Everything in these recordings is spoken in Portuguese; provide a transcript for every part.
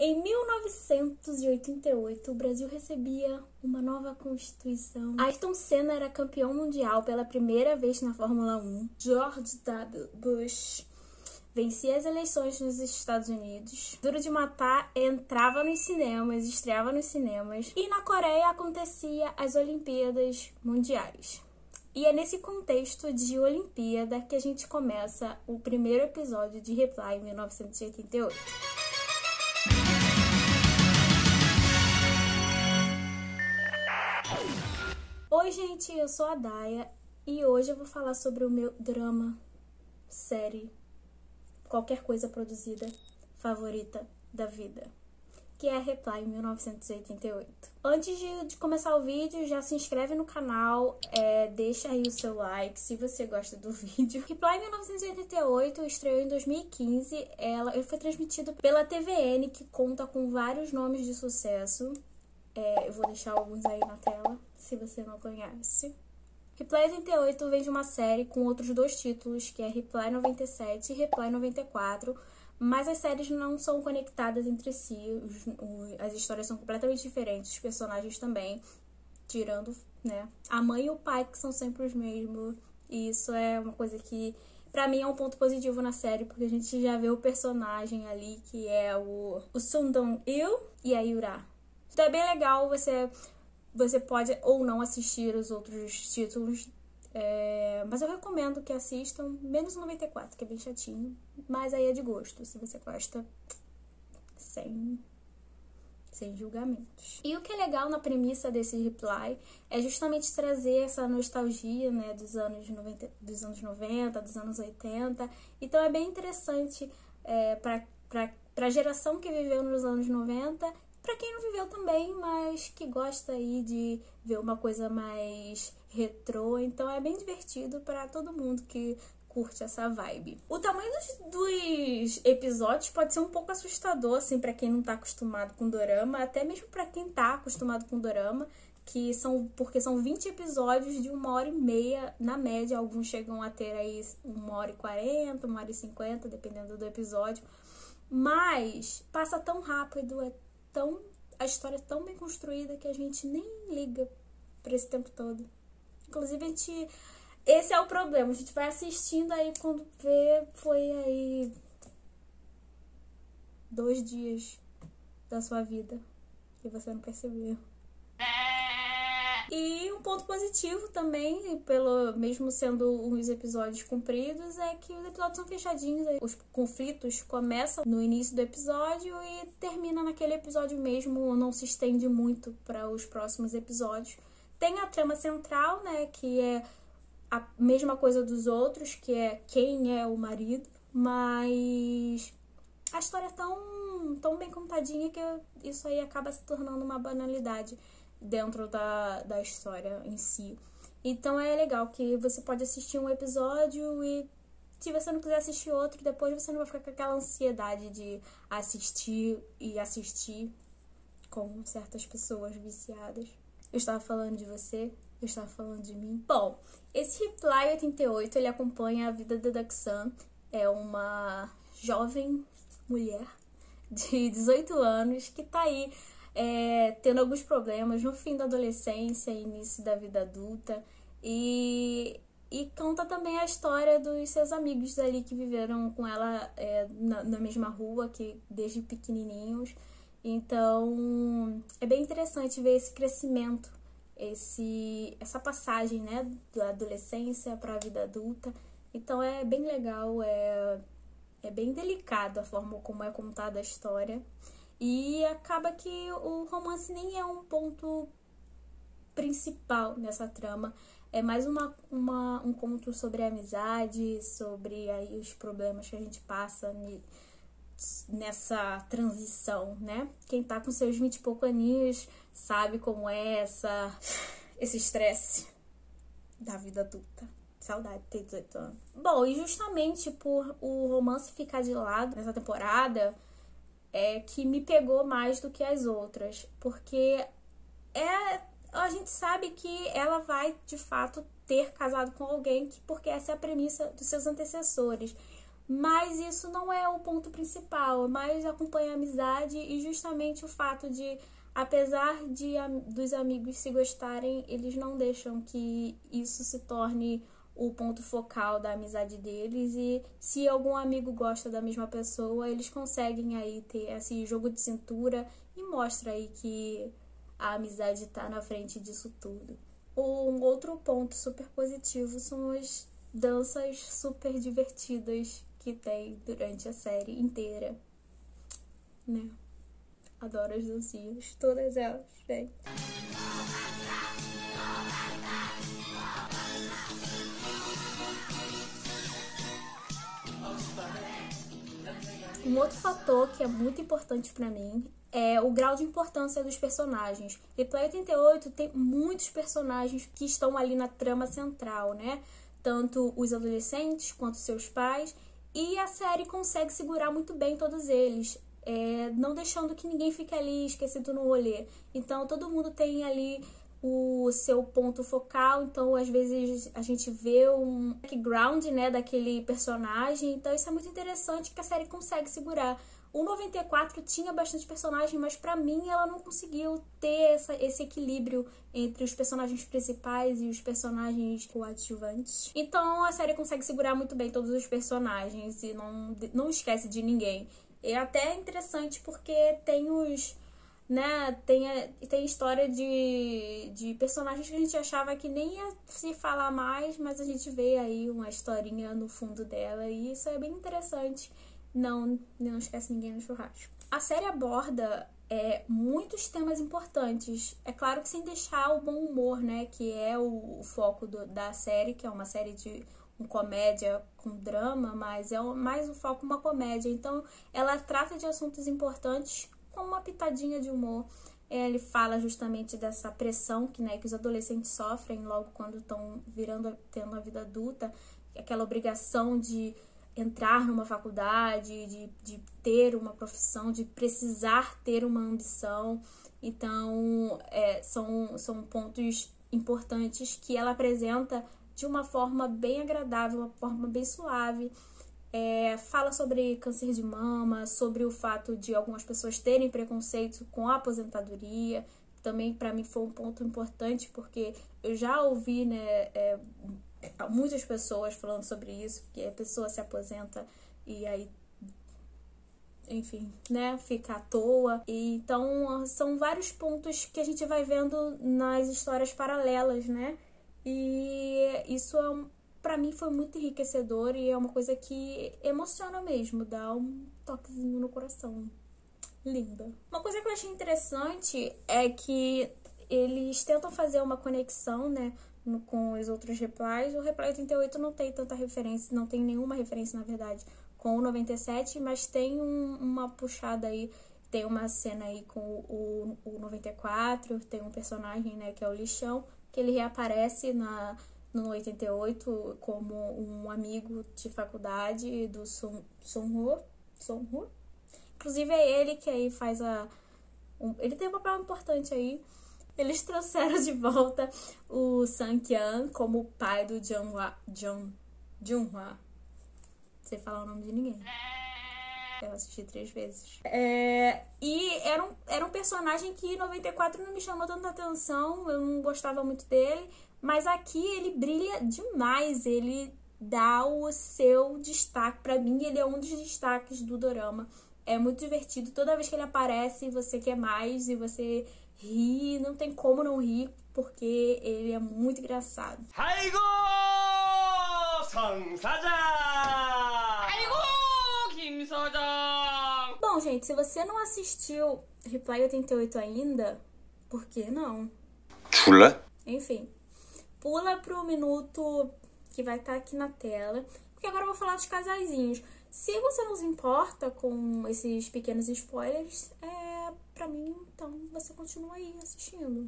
Em 1988, o Brasil recebia uma nova Constituição. Ayrton Senna era campeão mundial pela primeira vez na Fórmula 1. George W. Bush vencia as eleições nos Estados Unidos. Duro de Matar entrava nos cinemas, estreava nos cinemas. E na Coreia acontecia as Olimpíadas Mundiais. E é nesse contexto de Olimpíada que a gente começa o primeiro episódio de Reply em 1988. Oi, gente, eu sou a Daya e hoje eu vou falar sobre o meu drama, série, qualquer coisa produzida favorita da vida, que é Reply em 1988. Antes de começar o vídeo, já se inscreve no canal, deixa aí o seu like se você gosta do vídeo. Reply em 1988 estreou em 2015, ele foi transmitido pela TVN, que conta com vários nomes de sucesso. Eu vou deixar alguns aí na tela, se você não conhece. Reply 88 vem de uma série com outros dois títulos, que é Reply 97 e Reply 94, mas as séries não são conectadas entre si, as histórias são completamente diferentes, os personagens também, tirando, né, a mãe e o pai, que são sempre os mesmos, e isso é uma coisa que, pra mim, é um ponto positivo na série, porque a gente já vê o personagem ali, que é o Sung Dong-il e a Yura. Então é bem legal, você pode ou não assistir os outros títulos, mas eu recomendo que assistam, menos o 94, que é bem chatinho, mas aí é de gosto, se você gosta, sem julgamentos. E o que é legal na premissa desse Reply é justamente trazer essa nostalgia, né, dos anos 90, dos anos 80, então é bem interessante para a geração que viveu nos anos 90, pra quem não viveu também, mas que gosta aí de ver uma coisa mais retrô, então é bem divertido pra todo mundo que curte essa vibe. O tamanho dos episódios pode ser um pouco assustador, assim, pra quem não tá acostumado com dorama, até mesmo pra quem tá acostumado com dorama, porque são 20 episódios de 1h30, na média, alguns chegam a ter aí 1h40, 1h50, dependendo do episódio, mas passa tão rápido, a história é tão bem construída que a gente nem liga pra esse tempo todo. Inclusive, esse é o problema. A gente vai assistindo aí, quando vê, foi aí 2 dias da sua vida que você não percebeu. E um ponto positivo também, mesmo sendo os episódios compridos, é que os episódios são fechadinhos. Os conflitos começam no início do episódio e terminam naquele episódio mesmo, não se estende muito para os próximos episódios. Tem a trama central, né, que é a mesma coisa dos outros, que é quem é o marido, mas a história é tão bem contadinha que isso aí acaba se tornando uma banalidade dentro da história em si. Então é legal que você pode assistir um episódio e, se você não quiser assistir outro, depois você não vai ficar com aquela ansiedade de assistir e assistir, como certas pessoas viciadas. Eu estava falando de você, eu estava falando de mim. Bom, esse Reply 88, ele acompanha a vida da Daksan, é uma jovem mulher de 18 anos que tá aí tendo alguns problemas no fim da adolescência e início da vida adulta, e conta também a história dos seus amigos ali que viveram com ela na mesma rua, que desde pequenininhos. Então é bem interessante ver esse crescimento, essa passagem, né, da adolescência para a vida adulta. Então é bem legal, é bem delicado a forma como é contada a história. E acaba que o romance nem é um ponto principal nessa trama. É mais um conto sobre a amizade, sobre aí os problemas que a gente passa nessa transição, né? Quem tá com seus 20 e poucos aninhos sabe como é esse estresse da vida adulta. Saudade de ter 18 anos. Bom, e justamente por o romance ficar de lado nessa temporada, que me pegou mais do que as outras, porque a gente sabe que ela vai de fato ter casado com alguém, porque essa é a premissa dos seus antecessores, Mas isso não é o ponto principal, mas acompanha a amizade e justamente o fato de, apesar dos amigos se gostarem, eles não deixam que isso se torne o ponto focal da amizade deles, e se algum amigo gosta da mesma pessoa, eles conseguem aí ter esse jogo de cintura e mostra aí que a amizade tá na frente disso tudo. Um outro ponto super positivo são as danças super divertidas que tem durante a série inteira, né? Adoro as dancinhas, todas elas, gente. Um outro fator que é muito importante pra mim é o grau de importância dos personagens. Reply 88 tem muitos personagens que estão ali na trama central, né? Tanto os adolescentes quanto seus pais, e a série consegue segurar muito bem todos eles, não deixando que ninguém fique ali esquecido no rolê. Então todo mundo tem ali o seu ponto focal, então às vezes a gente vê um background, né, daquele personagem, então isso é muito interessante que a série consegue segurar. O 94 tinha bastante personagem, mas pra mim ela não conseguiu ter esse equilíbrio entre os personagens principais e os personagens coadjuvantes. Então a série consegue segurar muito bem todos os personagens e não esquece de ninguém. É até interessante porque tem os... né, tem história de personagens que a gente achava que nem ia se falar mais, mas a gente vê aí uma historinha no fundo dela e isso é bem interessante. Não esquece ninguém no churrasco. A série aborda muitos temas importantes. É claro que sem deixar o bom humor, né, que é o foco da série, que é uma série de comédia com drama, mas é mais o foco uma comédia. Então ela trata de assuntos importantes com uma pitadinha de humor. Ele fala justamente dessa pressão que os adolescentes sofrem logo quando estão tendo a vida adulta, aquela obrigação de entrar numa faculdade, de ter uma profissão, de precisar ter uma ambição. Então são pontos importantes que ela apresenta de uma forma bem agradável, uma forma bem suave. Fala sobre câncer de mama, sobre o fato de algumas pessoas terem preconceito com a aposentadoria. Também para mim foi um ponto importante, porque eu já ouvi, muitas pessoas falando sobre isso, que a pessoa se aposenta e aí, enfim, fica à toa. E então são vários pontos que a gente vai vendo nas histórias paralelas, né? E isso pra mim foi muito enriquecedor e é uma coisa que emociona mesmo, dá um toquezinho no coração. Linda. Uma coisa que eu achei interessante é que eles tentam fazer uma conexão, com os outros replies. O Reply 88 não tem tanta referência, não tem nenhuma referência, na verdade, com o 97, mas tem uma puxada aí, tem uma cena aí com o 94, tem um personagem, que é o Lixão, que ele reaparece no 88 como um amigo de faculdade do Sung-Woo. Inclusive é ele que aí faz ele tem um papel importante aí. Eles trouxeram de volta o Sang-Kyan como pai do Junhwa. Sem falar o nome de ninguém. Eu assisti 3 vezes. E era um personagem que em 94 não me chamou tanta atenção. Eu não gostava muito dele. Mas aqui ele brilha demais. Ele dá o seu destaque. Pra mim, ele é um dos destaques do dorama. É muito divertido. Toda vez que ele aparece, você quer mais e você ri. Não tem como não rir, porque ele é muito engraçado. Aigo! Bom, gente, se você não assistiu Reply 88 ainda, por que não? Chula. Enfim, pula pro minuto que vai estar aqui na tela, porque agora eu vou falar dos casaizinhos. Se você não se importa com esses pequenos spoilers, pra mim, então você continua aí assistindo.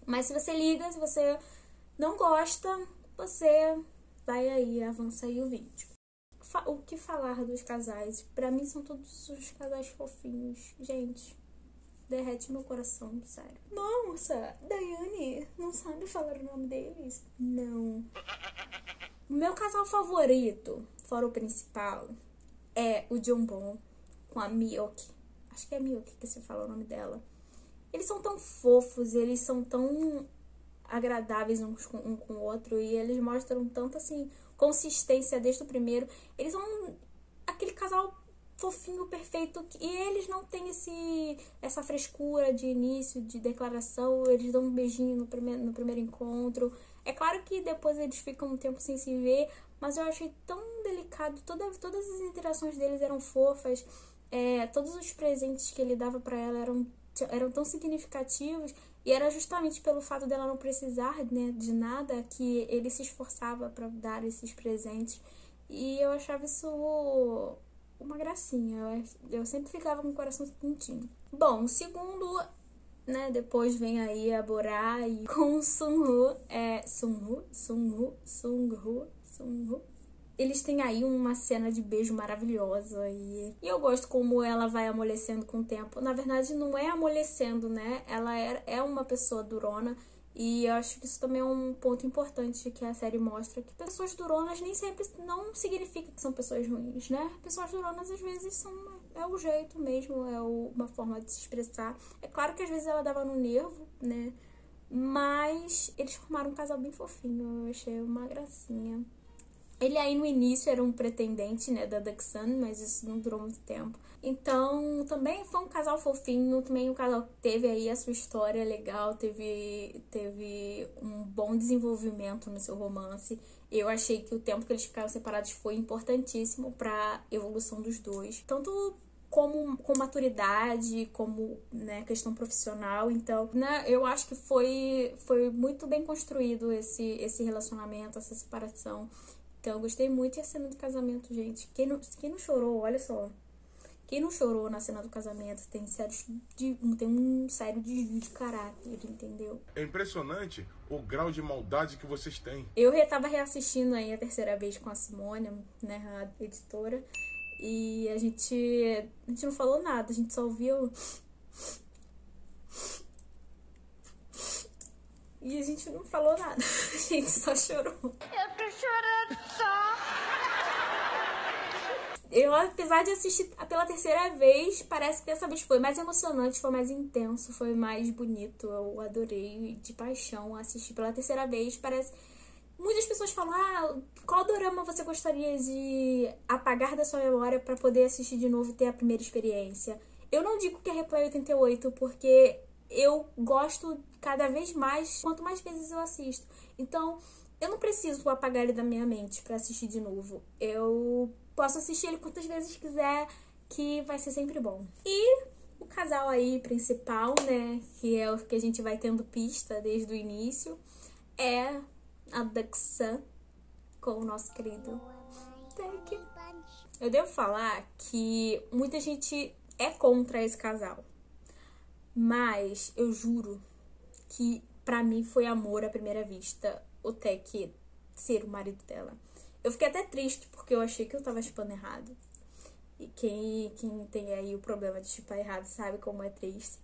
Mas se você liga, se você não gosta, você vai aí, avança aí o vídeo. O que falar dos casais? Pra mim são todos os casais fofinhos. Gente, derrete meu coração, sério. Nossa, Daiane não sabe falar o nome deles? Não. Meu casal favorito fora o principal, é o Jong-bom com a Miyuki. Acho que é a Miyuki que você fala o nome dela. Eles são tão fofos, eles são tão agradáveis um com o outro, e eles mostram tanto, assim, consistência desde o primeiro. Eles são aquele casal fofinho, perfeito, e eles não têm essa frescura de início, de declaração. Eles dão um beijinho no primeiro encontro. É claro que depois eles ficam um tempo sem se ver, mas eu achei tão delicado. Todas as interações deles eram fofas. Todos os presentes que ele dava pra ela eram tão significativos, e era justamente pelo fato dela não precisar, né, de nada, que ele se esforçava pra dar esses presentes. E eu achava isso uma gracinha. Eu sempre ficava com o coração quentinho. Bom, o segundo, né, depois vem aí a Bora e com o Sunwoo. Sunwoo. Eles têm aí uma cena de beijo maravilhosa, e eu gosto como ela vai amolecendo com o tempo. Na verdade, não é amolecendo, né? Ela é uma pessoa durona, e eu acho que isso também é um ponto importante que a série mostra, que pessoas duronas nem sempre não significa que são pessoas ruins, né? Pessoas duronas às vezes é o jeito mesmo, uma forma de se expressar. É claro que às vezes ela dava no nervo, né? Mas eles formaram um casal bem fofinho, eu achei uma gracinha. Ele aí no início era um pretendente, né, da Daksun, mas isso não durou muito tempo. Então, também foi um casal fofinho, também o casal teve aí a sua história legal, teve um bom desenvolvimento no seu romance. Eu achei que o tempo que eles ficaram separados foi importantíssimo pra evolução dos dois. Tanto com maturidade, como, né, questão profissional. Então, né, eu acho que foi muito bem construído esse relacionamento, essa separação. Então, eu gostei muito. E a cena do casamento, gente. Quem não chorou, olha só. Quem não chorou na cena do casamento tem um sério desvio de caráter, entendeu? É impressionante o grau de maldade que vocês têm. Eu tava reassistindo aí a terceira vez com a Simone, né, a editora. E a gente não falou nada, a gente só ouviu. E a gente não falou nada, a gente só chorou. Eu tô chorando só. Eu, apesar de assistir pela terceira vez, parece que dessa vez foi mais emocionante, foi mais intenso, foi mais bonito. Eu adorei de paixão assistir pela terceira vez. Parece. Muitas pessoas falam, qual dorama você gostaria de apagar da sua memória pra poder assistir de novo e ter a primeira experiência? Eu não digo que é Reply 88, porque eu gosto cada vez mais, quanto mais vezes eu assisto. Então, eu não preciso apagar ele da minha mente pra assistir de novo. Eu posso assistir ele quantas vezes quiser, que vai ser sempre bom. E o casal aí principal, né, que é o que a gente vai tendo pista desde o início, é a Daksun com o nosso querido Taek. Eu devo falar que muita gente é contra esse casal, mas eu juro que pra mim foi amor à primeira vista o Taek ser o marido dela. Eu fiquei até triste porque eu achei que eu tava chipando errado. E quem tem aí o problema de chipar errado sabe como é triste.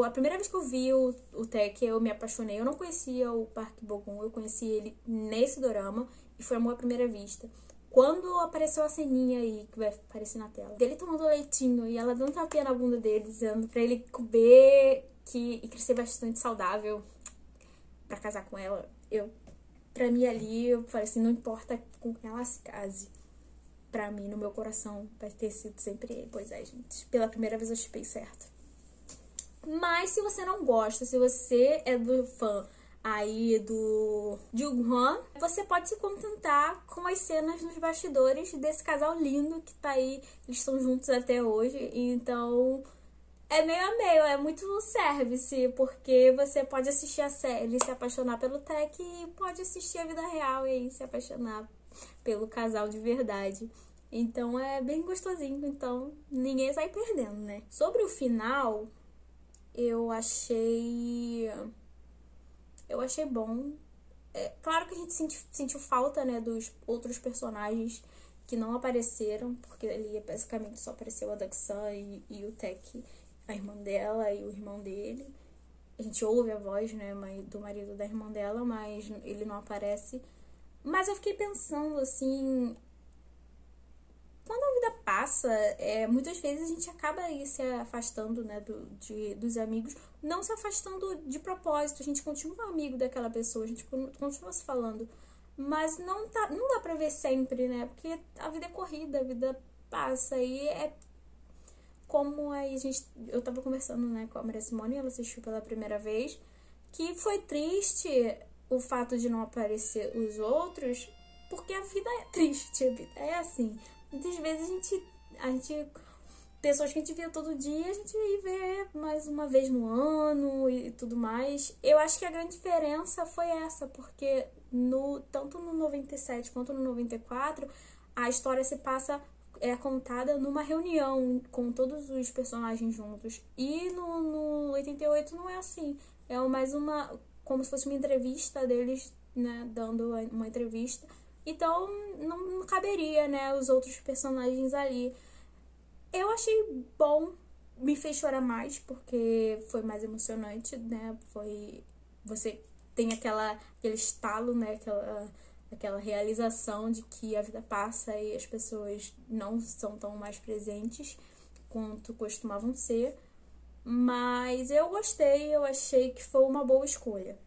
A primeira vez que eu vi o Taek, eu me apaixonei. Eu não conhecia o Park Bo-gum, eu conheci ele nesse dorama e foi amor à primeira vista. Quando apareceu a ceninha aí, que vai aparecer na tela, dele tomando leitinho e ela dando tapinha na bunda dele, dizendo pra ele comer e crescer bastante saudável pra casar com ela, pra mim ali, eu falei assim, não importa com quem ela se case, pra mim, no meu coração, vai ter sido sempre ele. Pois é, gente, pela primeira vez eu chipei certo. Mas se você não gosta, se você é do fã aí do Jung-hwan, você pode se contentar com as cenas nos bastidores desse casal lindo que tá aí. Eles estão juntos até hoje, então é meio a meio, é muito service, porque você pode assistir a série e se apaixonar pelo Taek e pode assistir a vida real e aí se apaixonar pelo casal de verdade. Então é bem gostosinho, então ninguém sai perdendo, né? Sobre o final, eu achei bom. Claro que a gente sentiu falta, né, dos outros personagens que não apareceram, porque ali basicamente só apareceu a Daksun e o Taek, a irmã dela e o irmão dele. A gente ouve a voz, né, do marido da irmã dela, mas ele não aparece. Mas eu fiquei pensando, assim, quando a vida passa, muitas vezes a gente acaba aí se afastando, né, dos amigos, não se afastando de propósito, a gente continua amigo daquela pessoa, a gente continua se falando, mas não dá pra ver sempre, né, porque a vida é corrida, a vida passa, e como aí eu tava conversando, né, com a Maria Simone, ela assistiu pela primeira vez, que foi triste o fato de não aparecer os outros, porque a vida é triste, a vida é assim. Muitas vezes a gente pessoas que a gente via todo dia, a gente vê mais uma vez no ano e tudo mais. Eu acho que a grande diferença foi essa, porque tanto no 97 quanto no 94, a história se passa, contada numa reunião com todos os personagens juntos. E no 88 não é assim. É mais como se fosse uma entrevista deles, né, dando uma entrevista. Então, não caberia, né, os outros personagens ali. Eu achei bom, me fez chorar mais, porque foi mais emocionante, né, você tem aquele estalo, né, aquela realização de que a vida passa e as pessoas não são tão mais presentes quanto costumavam ser. Mas eu gostei, eu achei que foi uma boa escolha,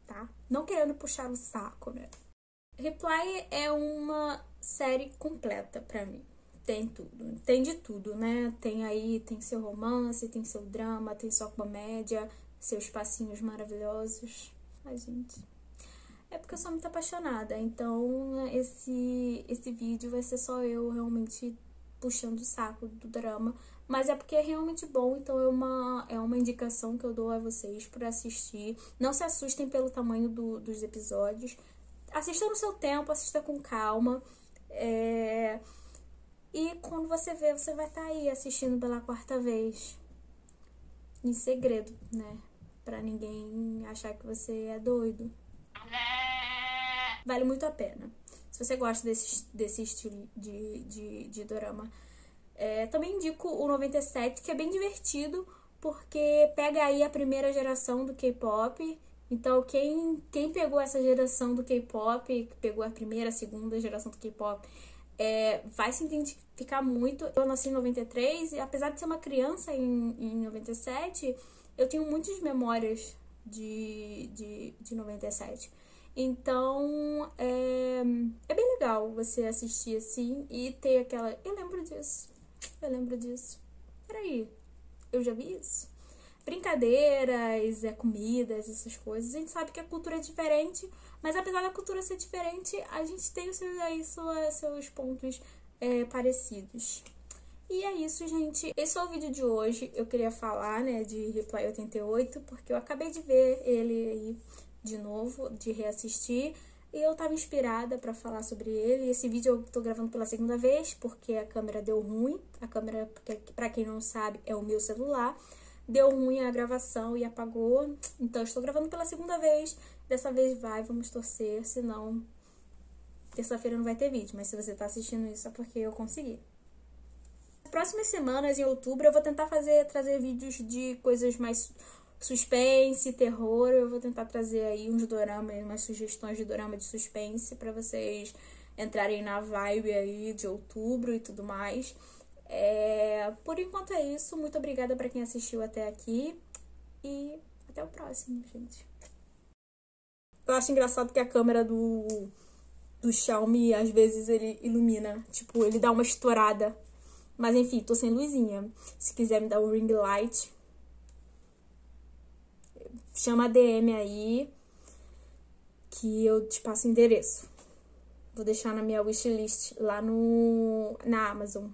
tá? Não querendo puxar o saco, né? Reply é uma série completa pra mim. Tem tudo, tem de tudo, né? Tem seu romance, tem seu drama, tem sua comédia, seus passinhos maravilhosos. Ai, gente. É porque eu sou muito apaixonada, então esse vídeo vai ser só eu realmente puxando o saco do drama. Mas é porque é realmente bom, então é uma indicação que eu dou a vocês pra assistir. Não se assustem pelo tamanho dos episódios. Assista no seu tempo, assista com calma. E quando você vê, você vai estar aí assistindo pela 4ª vez. Em segredo, né? Pra ninguém achar que você é doido. Vale muito a pena. Se você gosta desse estilo de dorama. Também indico o 97, que é bem divertido, porque pega aí a primeira geração do K-pop. Então, quem pegou essa geração do K-pop, pegou a primeira, a segunda geração do K-pop, vai se identificar muito. Eu nasci em 93 e, apesar de ser uma criança em 97, eu tenho muitas memórias de 97. Então, é bem legal você assistir assim e ter aquela... Eu lembro disso. Peraí, eu já vi isso? Brincadeiras, comidas, essas coisas. A gente sabe que a cultura é diferente, mas apesar da cultura ser diferente, a gente tem seus pontos parecidos. E é isso, gente. Esse foi o vídeo de hoje. Eu queria falar, né, de Reply 88, porque eu acabei de ver ele aí de novo, de reassistir. E eu tava inspirada pra falar sobre ele. Esse vídeo eu tô gravando pela 2ª vez, porque a câmera deu ruim. A câmera, pra quem não sabe, é o meu celular. Deu ruim a gravação e apagou. Então eu estou gravando pela 2ª vez. Dessa vez vamos torcer, senão terça-feira não vai ter vídeo. Mas se você tá assistindo isso é porque eu consegui. Nas próximas semanas, em outubro, eu vou tentar trazer vídeos de coisas mais suspense, terror. Eu vou tentar trazer aí uns doramas, umas sugestões de dorama de suspense pra vocês entrarem na vibe aí de outubro e tudo mais. Por enquanto é isso. Muito obrigada pra quem assistiu até aqui. E até o próximo, gente. Eu acho engraçado que a câmera do Xiaomi, às vezes, ele ilumina. Tipo, ele dá uma estourada. Mas enfim, tô sem luzinha. Se quiser me dar um ring light, chama a DM aí, que eu te passo o endereço. Vou deixar na minha wishlist lá na Amazon.